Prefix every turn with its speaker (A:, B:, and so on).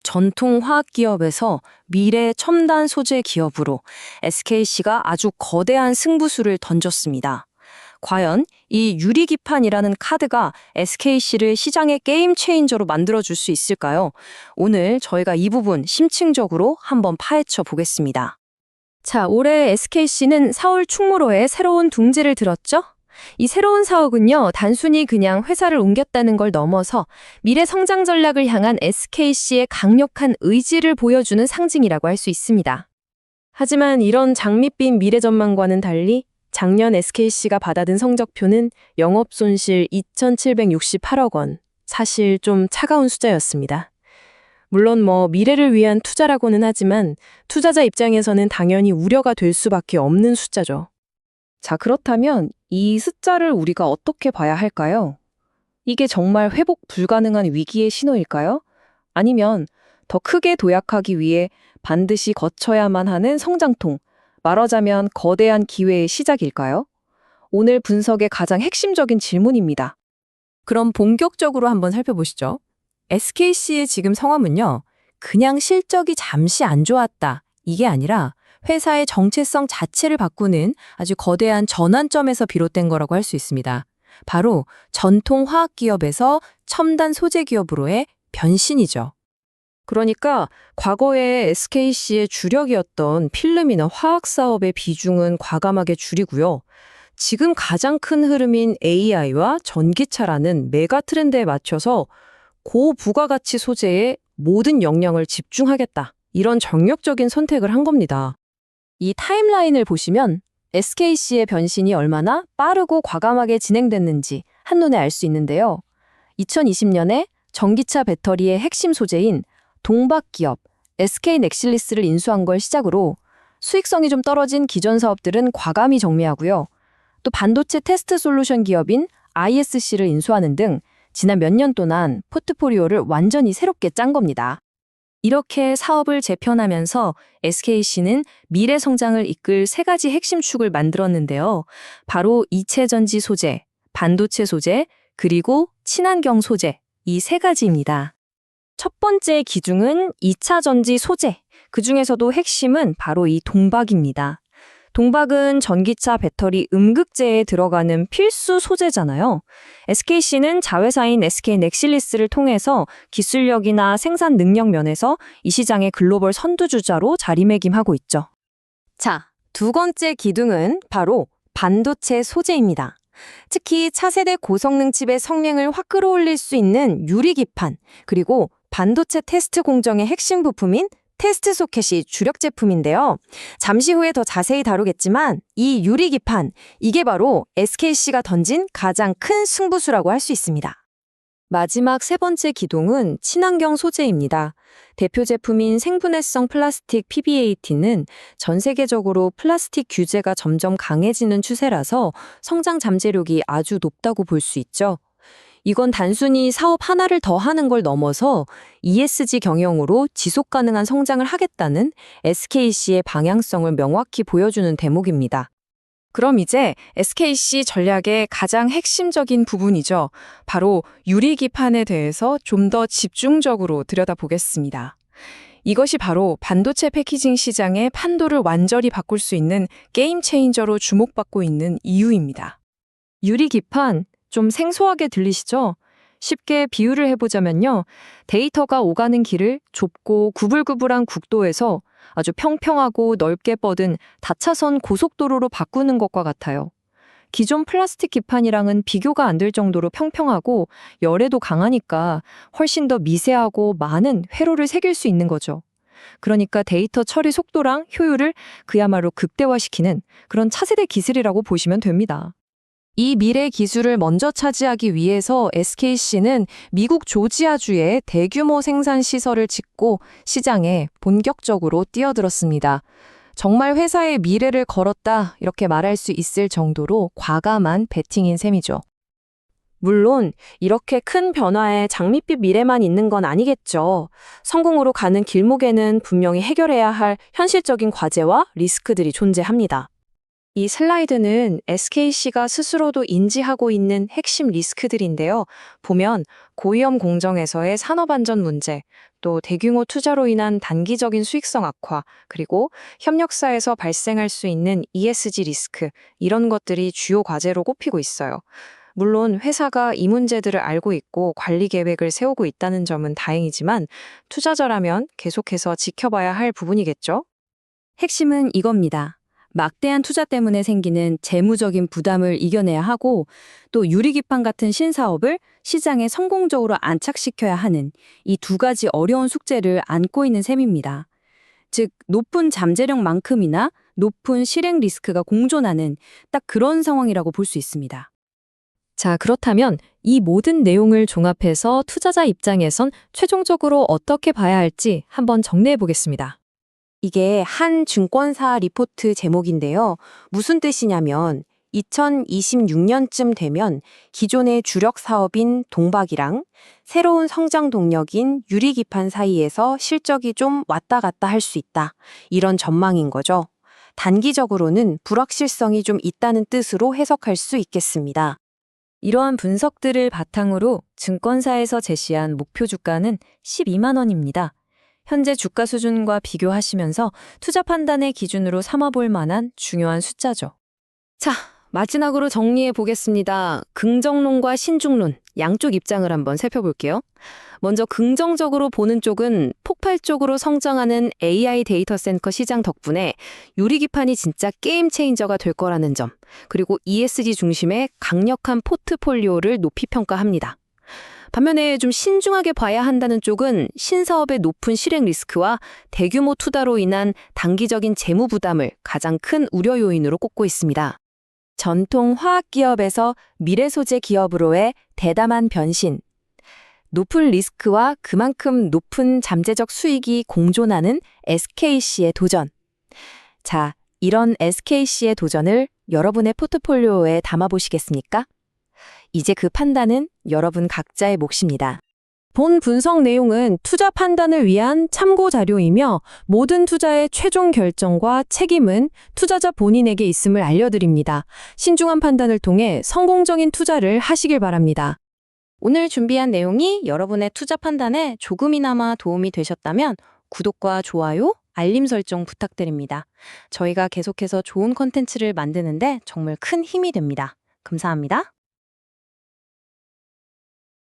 A: 전통 화학 기업에서 미래 첨단 소재 기업으로 SKC가 아주 거대한 승부수를 던졌습니다. 과연 이 유리기판이라는 카드가 SKC를 시장의 게임 체인저로 만들어줄 수 있을까요? 오늘 저희가 이 부분 심층적으로 한번 파헤쳐 보겠습니다. 자, 올해 SKC는 서울 충무로에 새로운 둥지를 들었죠? 이 새로운 사옥은요, 단순히 그냥 회사를 옮겼다는 걸 넘어서 미래 성장 전략을 향한 SKC의 강력한 의지를 보여주는 상징이라고 할 수 있습니다. 하지만 이런 장밋빛 미래 전망과는 달리 작년 SKC가 받아든 성적표는 영업 손실 2,768억 원. 사실 좀 차가운 숫자였습니다. 물론 미래를 위한 투자라고는 하지만 투자자 입장에서는 당연히 우려가 될 수밖에 없는 숫자죠. 자, 그렇다면 이 숫자를 우리가 어떻게 봐야 할까요? 이게 정말 회복 불가능한 위기의 신호일까요? 아니면 더 크게 도약하기 위해 반드시 거쳐야만 하는 성장통, 말하자면 거대한 기회의 시작일까요? 오늘 분석의 가장 핵심적인 질문입니다. 그럼 본격적으로 한번 살펴보시죠. SKC의 지금 상황은요, 그냥 실적이 잠시 안 좋았다, 이게 아니라 회사의 정체성 자체를 바꾸는 아주 거대한 전환점에서 비롯된 거라고 할 수 있습니다. 바로 전통 화학 기업에서 첨단 소재 기업으로의 변신이죠. 그러니까 과거에 SKC의 주력이었던 필름이나 화학 사업의 비중은 과감하게 줄이고요. 지금 가장 큰 흐름인 AI와 전기차라는 메가 트렌드에 맞춰서 고부가가치 소재에 모든 역량을 집중하겠다. 이런 정력적인 선택을 한 겁니다. 이 타임라인을 보시면 SKC의 변신이 얼마나 빠르고 과감하게 진행됐는지 한눈에 알 수 있는데요. 2020년에 전기차 배터리의 핵심 소재인 동박기업 SK넥실리스를 인수한 걸 시작으로 수익성이 좀 떨어진 기존 사업들은 과감히 정리하고요. 또 반도체 테스트 솔루션 기업인 ISC를 인수하는 등 지난 몇 년 동안 포트포리오를 완전히 새롭게 짠 겁니다. 이렇게 사업을 재편하면서 SKC는 미래 성장을 이끌 세 가지 핵심 축을 만들었는데요. 바로 이체전지 소재, 반도체 소재, 그리고 친환경 소재, 이 세 가지입니다. 첫 번째 기둥은 2차 전지 소재, 그중에서도 핵심은 바로 이 동박입니다. 동박은 전기차 배터리 음극재에 들어가는 필수 소재잖아요. SKC는 자회사인 SK넥실리스를 통해서 기술력이나 생산 능력 면에서 이 시장의 글로벌 선두주자로 자리매김하고 있죠. 자, 두 번째 기둥은 바로 반도체 소재입니다. 특히 차세대 고성능 칩의 성능을 확 끌어올릴 수 있는 유리기판, 그리고 반도체 테스트 공정의 핵심 부품인 테스트 소켓이 주력 제품인데요. 잠시 후에 더 자세히 다루겠지만 이 유리기판, 이게 바로 SKC가 던진 가장 큰 승부수라고 할 수 있습니다. 마지막 세 번째 기둥은 친환경 소재입니다. 대표 제품인 생분해성 플라스틱 PBAT는 전 세계적으로 플라스틱 규제가 점점 강해지는 추세라서 성장 잠재력이 아주 높다고 볼 수 있죠. 이건 단순히 사업 하나를 더 하는 걸 넘어서 ESG 경영으로 지속 가능한 성장을 하겠다는 SKC의 방향성을 명확히 보여주는 대목입니다. 그럼 이제 SKC 전략의 가장 핵심적인 부분이죠. 바로 유리기판에 대해서 좀 더 집중적으로 들여다보겠습니다. 이것이 바로 반도체 패키징 시장의 판도를 완전히 바꿀 수 있는 게임 체인저로 주목받고 있는 이유입니다. 유리기판, 좀 생소하게 들리시죠? 쉽게 비유를 해보자면요. 데이터가 오가는 길을 좁고 구불구불한 국도에서 아주 평평하고 넓게 뻗은 다차선 고속도로로 바꾸는 것과 같아요. 기존 플라스틱 기판이랑은 비교가 안 될 정도로 평평하고 열에도 강하니까 훨씬 더 미세하고 많은 회로를 새길 수 있는 거죠. 그러니까 데이터 처리 속도랑 효율을 그야말로 극대화시키는 그런 차세대 기술이라고 보시면 됩니다. 이 미래 기술을 먼저 차지하기 위해서 SKC는 미국 조지아주에 대규모 생산 시설을 짓고 시장에 본격적으로 뛰어들었습니다. 정말 회사의 미래를 걸었다, 이렇게 말할 수 있을 정도로 과감한 베팅인 셈이죠. 물론 이렇게 큰 변화에 장밋빛 미래만 있는 건 아니겠죠. 성공으로 가는 길목에는 분명히 해결해야 할 현실적인 과제와 리스크들이 존재합니다. 이 슬라이드는 SKC가 스스로도 인지하고 있는 핵심 리스크들인데요. 보면 고위험 공정에서의 산업안전 문제, 또 대규모 투자로 인한 단기적인 수익성 악화, 그리고 협력사에서 발생할 수 있는 ESG 리스크, 이런 것들이 주요 과제로 꼽히고 있어요. 물론 회사가 이 문제들을 알고 있고 관리 계획을 세우고 있다는 점은 다행이지만 투자자라면 계속해서 지켜봐야 할 부분이겠죠? 핵심은 이겁니다. 막대한 투자 때문에 생기는 재무적인 부담을 이겨내야 하고 또 유리기판 같은 신사업을 시장에 성공적으로 안착시켜야 하는 이 두 가지 어려운 숙제를 안고 있는 셈입니다. 즉, 높은 잠재력만큼이나 높은 실행 리스크가 공존하는 딱 그런 상황이라고 볼 수 있습니다. 자, 그렇다면 이 모든 내용을 종합해서 투자자 입장에선 최종적으로 어떻게 봐야 할지 한번 정리해 보겠습니다. 이게 한 증권사 리포트 제목인데요. 무슨 뜻이냐면 2026년쯤 되면 기존의 주력 사업인 동박이랑 새로운 성장 동력인 유리기판 사이에서 실적이 좀 왔다 갔다 할 수 있다. 이런 전망인 거죠. 단기적으로는 불확실성이 좀 있다는 뜻으로 해석할 수 있겠습니다. 이러한 분석들을 바탕으로 증권사에서 제시한 목표 주가는 12만 원입니다. 현재 주가 수준과 비교하시면서 투자 판단의 기준으로 삼아볼 만한 중요한 숫자죠. 자, 마지막으로 정리해 보겠습니다. 긍정론과 신중론, 양쪽 입장을 한번 살펴볼게요. 먼저 긍정적으로 보는 쪽은 폭발적으로 성장하는 AI 데이터 센터 시장 덕분에 유리기판이 진짜 게임 체인저가 될 거라는 점, 그리고 ESG 중심의 강력한 포트폴리오를 높이 평가합니다. 반면에 좀 신중하게 봐야 한다는 쪽은 신사업의 높은 실행 리스크와 대규모 투자로 인한 단기적인 재무 부담을 가장 큰 우려 요인으로 꼽고 있습니다. 전통 화학기업에서 미래소재 기업으로의 대담한 변신, 높은 리스크와 그만큼 높은 잠재적 수익이 공존하는 SKC의 도전. 자, 이런 SKC의 도전을 여러분의 포트폴리오에 담아보시겠습니까? 이제 그 판단은 여러분 각자의 몫입니다. 본 분석 내용은 투자 판단을 위한 참고 자료이며 모든 투자의 최종 결정과 책임은 투자자 본인에게 있음을 알려드립니다. 신중한 판단을 통해 성공적인 투자를 하시길 바랍니다. 오늘 준비한 내용이 여러분의 투자 판단에 조금이나마 도움이 되셨다면 구독과 좋아요, 알림 설정 부탁드립니다. 저희가 계속해서 좋은 콘텐츠를 만드는데 정말 큰 힘이 됩니다. 감사합니다.